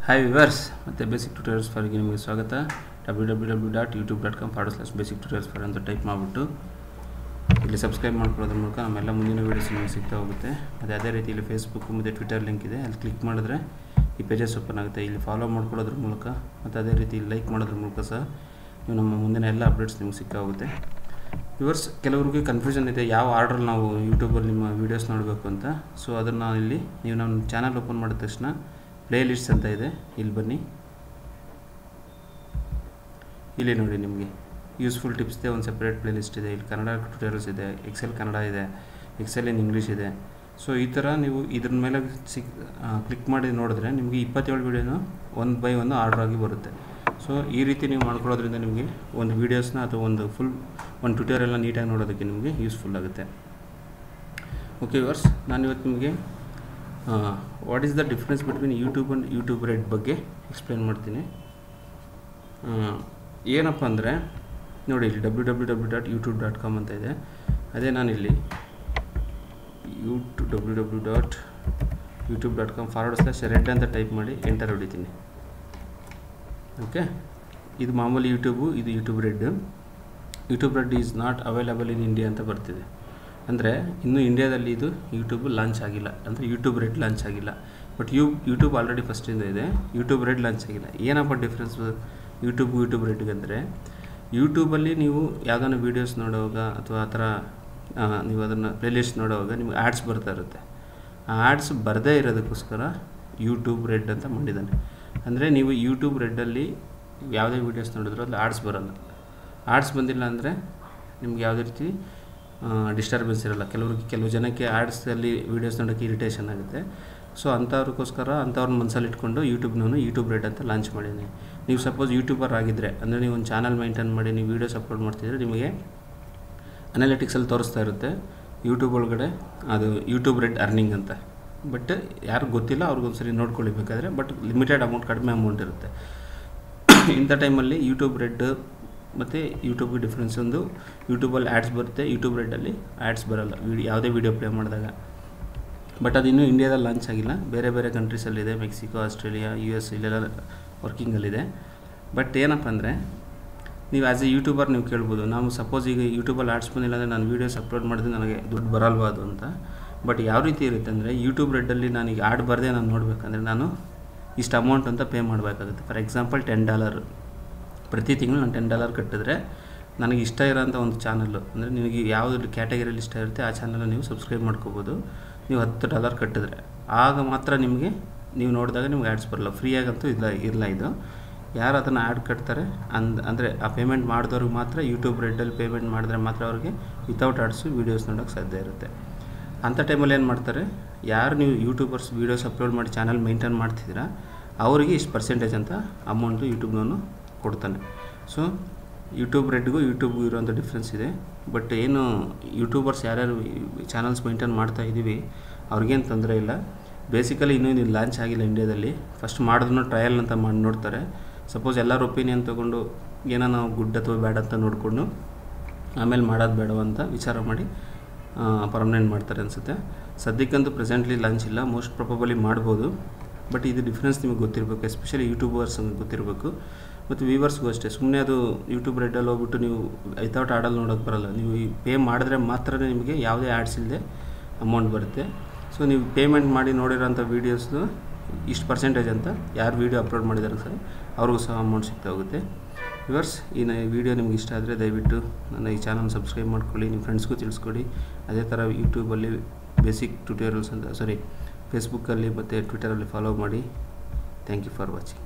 Hi viewers ಮತ್ತು basic tutorials ಫಾರ್ಗೆ ನಿಮಗೆ ಸ್ವಾಗತ. www.youtube.com/basic tutorials ಫಾರ್ ಅಂತ ಟೈಪ್ ಮಾಡಿಬಿಟ್ಟು ಇಲ್ಲಿ ಸಬ್ಸ್ಕ್ರೈಬ್ ಮಾಡ್ಕೊಳ್ಳೋದ್ರ ಮೂಲಕ ನಮ್ಮೆಲ್ಲ ಮುಂದಿನ ವೀಡಿಯೋಸ್ ನಿಮಗೆ ಸಿಗ್ತಾ ಹೋಗುತ್ತೆ. ಮತ್ತು ಅದೇ ರೀತಿ ಇಲ್ಲಿ ಫೇಸ್ಬುಕ್ ಮತ್ತು ಟ್ವಿಟರ್ ಲಿಂಕ್ ಇದೆ, ಅಲ್ಲಿ ಕ್ಲಿಕ್ ಮಾಡಿದ್ರೆ ಈ ಪೇಜಸ್ ಓಪನ್ ಆಗುತ್ತೆ. ಇಲ್ಲಿ ಫಾಲೋ ಮಾಡ್ಕೊಳ್ಳೋದ್ರ ಮೂಲಕ ಮತ್ತು ಅದೇ ರೀತಿ ಲೈಕ್ ಮಾಡೋದ್ರ ಮೂಲಕ ಸಹ ನೀವು ನಮ್ಮ ಮುಂದಿನ ಎಲ್ಲ ಅಪ್ಡೇಟ್ಸ್ ನಿಮಗೆ ಸಿಗ್ತಾ ಹೋಗುತ್ತೆ. ವಿವರ್ಸ್, ಕೆಲವ್ರಿಗೆ ಕನ್ಫ್ಯೂಷನ್ ಇದೆ ಯಾವ ಆರ್ಡ್ರಲ್ಲಿ ನಾವು ಯೂಟ್ಯೂಬಲ್ಲಿ ನಿಮ್ಮ ವೀಡಿಯೋಸ್ ನೋಡಬೇಕು ಅಂತ. ಸೊ ಅದನ್ನು ಇಲ್ಲಿ ನೀವು ನಮ್ಮ ಚಾನಲ್ ಓಪನ್ ಮಾಡಿದ ತಕ್ಷಣ ಪ್ಲೇ ಲಿಸ್ಟ್ಸ್ ಅಂತ ಇದೆ, ಇಲ್ಲಿ ಬನ್ನಿ. ಇಲ್ಲಿ ನೋಡಿ, ನಿಮಗೆ ಯೂಸ್ಫುಲ್ ಟಿಪ್ಸ್ದೆ ಒಂದು ಸಪ್ರೇಟ್ ಪ್ಲೇ ಲಿಸ್ಟ್ ಇದೆ. ಇಲ್ಲಿ ಕನ್ನಡ ಟ್ಯೂಟೋರಿಯಲ್ಸ್ ಇದೆ, ಎಕ್ಸೆಲ್ ಕನ್ನಡ ಇದೆ, ಎಕ್ಸೆಲ್ ಇನ್ ಇಂಗ್ಲೀಷ್ ಇದೆ. ಸೊ ಈ ಥರ ನೀವು ಇದ್ರ ಮೇಲೆ ಕ್ಲಿಕ್ ಮಾಡಿ ನೋಡಿದ್ರೆ ನಿಮಗೆ 27 ವೀಡಿಯೋನ ಒಂದು ಬೈ ಒಂದು ಆರ್ಡರ್ ಆಗಿ ಬರುತ್ತೆ. ಸೊ ಈ ರೀತಿ ನೀವು ಮಾಡ್ಕೊಳ್ಳೋದ್ರಿಂದ ನಿಮಗೆ ಒಂದು ವೀಡಿಯೋಸ್ನ ಅಥವಾ ಒಂದು ಟ್ಯೂಟೋರಿಯಲ್ನ ನೀಟಾಗಿ ನೋಡೋದಕ್ಕೆ ನಿಮಗೆ ಯೂಸ್ಫುಲ್ ಆಗುತ್ತೆ. ಓಕೆ ವಿವರ್ಸ್, ನಾನಿವತ್ತು ನಿಮಗೆ what is the difference between YouTube and YouTube red ಬಗ್ಗೆ ಎಕ್ಸ್ಪ್ಲೇನ್ ಮಾಡ್ತೀನಿ. ಏನಪ್ಪ ಅಂದರೆ ನೋಡಿ, ಇಲ್ಲಿ www.youtube.com ಅಂತ ಇದೆ. ಅದೇ ನಾನಿಲ್ಲಿ www.youtube.com/red ಅಂತ ಟೈಪ್ ಮಾಡಿ ಎಂಟರ್ ಹೊಡಿತೀನಿ. ಓಕೆ, ಇದು ಮಾಮೂಲಿ ಯೂಟ್ಯೂಬು, ಇದು YouTube red. YouTube red is not available in India ಅಂತ ಬರ್ತಿದೆ. ಅಂದರೆ ಇನ್ನೂ ಇಂಡಿಯಾದಲ್ಲಿ ಇದು ಯೂಟ್ಯೂಬ್ ಲಾಂಚ್ ಆಗಿಲ್ಲ, ಅಂದರೆ ಯೂಟ್ಯೂಬ್ ರೆಡ್ ಲಾಂಚ್ ಆಗಿಲ್ಲ. ಬಟ್ ಯೂಟ್ಯೂಬ್ ಆಲ್ರೆಡಿ ಫಸ್ಟಿಂದ ಇದೆ, ಯೂಟ್ಯೂಬ್ ರೆಡ್ ಲಾಂಚ್ ಆಗಿಲ್ಲ. ಏನಪ್ಪ ಡಿಫ್ರೆನ್ಸ್ ಯೂಟ್ಯೂಬ್ ರೆಡ್ಗೆ ಅಂದರೆ, ಯೂಟ್ಯೂಬಲ್ಲಿ ನೀವು ಯಾವುದನ್ನು ವೀಡಿಯೋಸ್ ನೋಡುವಾಗ ಅಥವಾ ಆ ಥರ ನೀವು ಅದನ್ನು ಪ್ಲೇಲಿಸ್ಟ್ ನೋಡುವಾಗ ನಿಮಗೆ ಆ್ಯಡ್ಸ್ ಬರ್ತಾ ಇರುತ್ತೆ. ಆ ಆ್ಯಡ್ಸ್ ಬರದೇ ಇರೋದಕ್ಕೋಸ್ಕರ ಯೂಟ್ಯೂಬ್ ರೆಡ್ ಅಂತ ಮಾಡಿದ್ದಾನೆ. ಅಂದರೆ ನೀವು ಯೂಟ್ಯೂಬ್ ರೆಡ್ಡಲ್ಲಿ ಯಾವುದೇ ವೀಡಿಯೋಸ್ ನೋಡಿದ್ರೂ ಅದು ಆ್ಯಡ್ಸ್ ಬರೋಲ್ಲ. ಆ್ಯಡ್ಸ್ ಬಂದಿಲ್ಲ ಅಂದರೆ ನಿಮ್ಗೆ ಯಾವುದೇ ರೀತಿ ಡಿಸ್ಟರ್ಬೆನ್ಸ್ ಇರೋಲ್ಲ. ಕೆಲವು ಜನಕ್ಕೆ ಆ್ಯಡ್ಸಲ್ಲಿ ವೀಡಿಯೋಸ್ ನೋಡೋಕ್ಕೆ ಇರಿಟೇಷನ್ ಆಗುತ್ತೆ. ಸೊ ಅಂಥವ್ರಿಗೋಸ್ಕರ ಅಂಥವ್ರನ್ನ ಮನಸ್ಸಲ್ಲಿ ಇಟ್ಕೊಂಡು ಯೂಟ್ಯೂಬ್ ರೆಡ್ ಅಂತ ಲಾಂಚ್ ಮಾಡಿದ್ದೀನಿ. ನೀವು ಸಪೋಸ್ ಯೂಟ್ಯೂಬರ್ ಆಗಿದ್ದರೆ, ಅಂದರೆ ನೀವು ಒಂದು ಚಾನಲ್ ಮೈಂಟೈನ್ ಮಾಡಿ ನೀವು ವೀಡಿಯೋಸ್ ಅಪ್ಲೋಡ್ ಮಾಡ್ತಿದ್ರೆ ನಿಮಗೆ ಅನಾಲಿಟಿಕ್ಸಲ್ಲಿ ತೋರಿಸ್ತಾ ಇರುತ್ತೆ ಯೂಟ್ಯೂಬ್ ಒಳಗಡೆ ಅದು ಯೂಟ್ಯೂಬ್ ರೆಡ್ ಅರ್ನಿಂಗ್ ಅಂತ. ಬಟ್ ಯಾರು ಗೊತ್ತಿಲ್ಲ ಅವ್ರಿಗೊಂದ್ಸರಿ ನೋಡ್ಕೊಳ್ಳಿ ಬೇಕಾದರೆ. ಬಟ್ ಲಿಮಿಟೆಡ್ ಅಮೌಂಟ್, ಕಡಿಮೆ ಅಮೌಂಟ್ ಇರುತ್ತೆ. ಇಂಥ ಟೈಮಲ್ಲಿ ಯೂಟ್ಯೂಬ್ ರೆಡ್ ಮತ್ತು ಯೂಟ್ಯೂಬ್ಗೆ ಡಿಫ್ರೆನ್ಸ್ ಒಂದು, ಯೂಟ್ಯೂಬಲ್ಲಿ ಆ್ಯಡ್ಸ್ ಬರುತ್ತೆ, ಯೂಟ್ಯೂಬ್ ರೆಡ್ಡಲ್ಲಿ ಆ್ಯಡ್ಸ್ ಬರೋಲ್ಲ ಯಾವುದೇ ವೀಡಿಯೋ ಪ್ಲೇ ಮಾಡಿದಾಗ. ಬಟ್ ಅದು ಇನ್ನೂ ಇಂಡಿಯಾದಲ್ಲಿ ಲಾಂಚ್ ಆಗಿಲ್ಲ, ಬೇರೆ ಬೇರೆ ಕಂಟ್ರೀಸಲ್ಲಿದೆ, ಮೆಕ್ಸಿಕೋ, ಆಸ್ಟ್ರೇಲಿಯಾ, US ಇಲ್ಲೆಲ್ಲ ವರ್ಕಿಂಗಲ್ಲಿದೆ. ಬಟ್ ಏನಪ್ಪ ಅಂದರೆ, ನೀವು ಆ್ಯಸ್ ಎ ಯೂಟ್ಯೂಬರ್ ನೀವು ಕೇಳ್ಬೋದು, ನಾವು ಸಪೋಸ್ ಈಗ ಯೂಟ್ಯೂಬಲ್ಲಿ ಆ್ಯಡ್ಸ್ ಬಂದಿಲ್ಲ ಅಂದರೆ ನಾನು ವೀಡಿಯೋಸ್ ಅಪ್ಲೋಡ್ ಮಾಡಿದ್ರೆ ನನಗೆ ದುಡ್ಡು ಬರಲ್ವಾ ಅದು ಅಂತ. ಬಟ್ ಯಾವ ರೀತಿ ಇರುತ್ತೆ ಅಂದರೆ, ಯೂಟ್ಯೂಬ್ ರೆಡ್ಡಲ್ಲಿ ನಾನೀಗ ಆ್ಯಡ್ ಬರದೆ ನಾನು ನೋಡಬೇಕಂದ್ರೆ ನಾನು ಇಷ್ಟು ಅಮೌಂಟ್ ಅಂತ ಪೇ ಮಾಡಬೇಕಾಗುತ್ತೆ. ಫಾರ್ ಎಕ್ಸಾಂಪಲ್ $10 ಪ್ರತಿ ತಿಂಗಳು ನಾನು $10 ಕಟ್ಟಿದ್ರೆ ನನಗೆ ಇಷ್ಟ ಇರೋಂಥ ಒಂದು ಚಾನಲ್ಲು, ಅಂದರೆ ನಿಮಗೆ ಯಾವುದು ಕ್ಯಾಟಗರಿಯಲ್ಲಿ ಇಷ್ಟ ಇರುತ್ತೆ ಆ ಚಾನಲ್ನ ನೀವು ಸಬ್ಸ್ಕ್ರೈಬ್ ಮಾಡ್ಕೋಬೋದು. ನೀವು $10 ಕಟ್ಟಿದ್ರೆ ಆಗ ಮಾತ್ರ ನಿಮಗೆ ನೀವು ನೋಡಿದಾಗ ನಿಮ್ಗೆ ಆ್ಯಡ್ಸ್ ಬರಲ್ಲ. ಫ್ರೀಯಾಗಂತೂ ಇಲ್ಲ ಇದು. ಯಾರು ಅದನ್ನು ಆ್ಯಡ್ ಕಟ್ತಾರೆ ಅಂದರೆ ಆ ಪೇಮೆಂಟ್ ಮಾಡಿದವ್ರಿಗೆ ಮಾತ್ರ, ಯೂಟ್ಯೂಬ್ ರೆಡ್ಡಲ್ಲಿ ಪೇಮೆಂಟ್ ಮಾಡಿದ್ರೆ ಮಾತ್ರ ಅವ್ರಿಗೆ ವಿತೌಟ್ ಆ್ಯಡ್ಸು ವೀಡಿಯೋಸ್ ನೋಡೋಕ್ಕೆ ಸಾಧ್ಯ ಇರುತ್ತೆ. ಅಂಥ ಟೈಮಲ್ಲಿ ಏನು ಮಾಡ್ತಾರೆ, ಯಾರು ನೀವು ಯೂಟ್ಯೂಬರ್ಸ್ ವೀಡಿಯೋಸ್ ಅಪ್ಲೋಡ್ ಮಾಡಿ ಚಾನಲ್ ಮೇಂಟೈನ್ ಮಾಡ್ತಿದ್ದೀರಾ ಅವರಿಗೆ ಇಷ್ಟು ಪರ್ಸೆಂಟೇಜ್ ಅಂತ ಅಮೌಂಟು ಯೂಟ್ಯೂಬ್ನವನು ಕೊಡ್ತಾನೆ. ಸೊ ಯೂಟ್ಯೂಬ್ ರೆಡ್ಗೂ ಯೂಟ್ಯೂಬ್ಗೂ ಇರೋಂಥ ಡಿಫ್ರೆನ್ಸ್ ಇದೆ. ಬಟ್ ಏನು ಯೂಟ್ಯೂಬರ್ಸ್ ಯಾರ್ಯಾರು ಚಾನಲ್ಸ್ ಮೇಂಟೈನ್ ಮಾಡ್ತಾ ಇದ್ದೀವಿ ಅವ್ರಿಗೇನು ತೊಂದರೆ ಇಲ್ಲ. ಬೇಸಿಕಲಿ ಇನ್ನೂ ಇದು ಲಾಂಚ್ ಆಗಿಲ್ಲ ಇಂಡಿಯಾದಲ್ಲಿ. ಫಸ್ಟ್ ಮಾಡಿದ್ರು ಟ್ರಯಲ್ ಅಂತ ಮಾಡಿ ನೋಡ್ತಾರೆ. ಸಪೋಸ್ ಎಲ್ಲರ ಒಪಿನಿಯನ್ ತೊಗೊಂಡು ಏನೋ ನಾವು ಗುಡ್ ಅಥವಾ ಬ್ಯಾಡ್ ಅಂತ ನೋಡಿಕೊಂಡು ಆಮೇಲೆ ಮಾಡೋದು ಬೇಡವ ಅಂತ ವಿಚಾರ ಮಾಡಿ ಪರ್ಮನೆಂಟ್ ಮಾಡ್ತಾರೆ ಅನಿಸುತ್ತೆ. ಸದ್ಯಕ್ಕಂತೂ ಪ್ರೆಸೆಂಟ್ಲಿ ಲಾಂಚ್ ಇಲ್ಲ, ಮೋಸ್ಟ್ ಪ್ರಾಬಬಲಿ ಮಾಡ್ಬೋದು. ಬಟ್ ಇದು ಡಿಫ್ರೆನ್ಸ್ ನಿಮಗೆ ಗೊತ್ತಿರಬೇಕು, ಎಸ್ಪೆಷಲಿ ಯೂಟ್ಯೂಬರ್ಸ್ ಗೊತ್ತಿರಬೇಕು. ಮತ್ತು ವ್ಯೂವರ್ಸ್ಗೂ ಅಷ್ಟೇ. ಸುಮ್ಮನೆ ಅದು ಯೂಟ್ಯೂಬ್ ರೆಡ್ಡಲ್ಲಿ ಹೋಗ್ಬಿಟ್ಟು ನೀವು ವಿತೌಟ್ ಆ್ಯಡಲ್ಲಿ ನೋಡೋಕ್ಕೆ ಬರೋಲ್ಲ. ನೀವು ಈ ಪೇ ಮಾಡಿದ್ರೆ ಮಾತ್ರ ನಿಮಗೆ ಯಾವುದೇ ಆ್ಯಡ್ಸ್ ಇಲ್ಲದೆ ಅಮೌಂಟ್ ಬರುತ್ತೆ. ಸೊ ನೀವು ಪೇಮೆಂಟ್ ಮಾಡಿ ನೋಡಿರೋಂಥ ವೀಡಿಯೋಸ್ದು ಇಷ್ಟು ಪರ್ಸೆಂಟೇಜ್ ಅಂತ ಯಾರು ವೀಡಿಯೋ ಅಪ್ಲೋಡ್ ಮಾಡಿದ್ದಾರೆ ಸರ್ ಅವ್ರಿಗೂ ಸಹ ಅಮೌಂಟ್ ಸಿಗ್ತಾ ಹೋಗುತ್ತೆ. ವ್ಯೂವರ್ಸ್, ಈ ವಿಡಿಯೋ ನಿಮ್ಗೆ ಇಷ್ಟ ಆದರೆ ದಯವಿಟ್ಟು ನನ್ನ ಈ ಚಾನಲ್ ಸಬ್ಸ್ಕ್ರೈಬ್ ಮಾಡ್ಕೊಳ್ಳಿ, ನಿಮ್ಮ ಫ್ರೆಂಡ್ಸ್ಗೂ ತಿಳಿಸ್ಕೊಡಿ. ಅದೇ ಥರ ಯೂಟ್ಯೂಬಲ್ಲಿ ಬೇಸಿಕ್ ಟ್ಯೂಟೋರಿಯಲ್ಸ್ ಅಂತ ಫೇಸ್ಬುಕ್ಕಲ್ಲಿ ಮತ್ತು ಟ್ವಿಟರಲ್ಲಿ ಫಾಲೋ ಮಾಡಿ. Thank you for watching.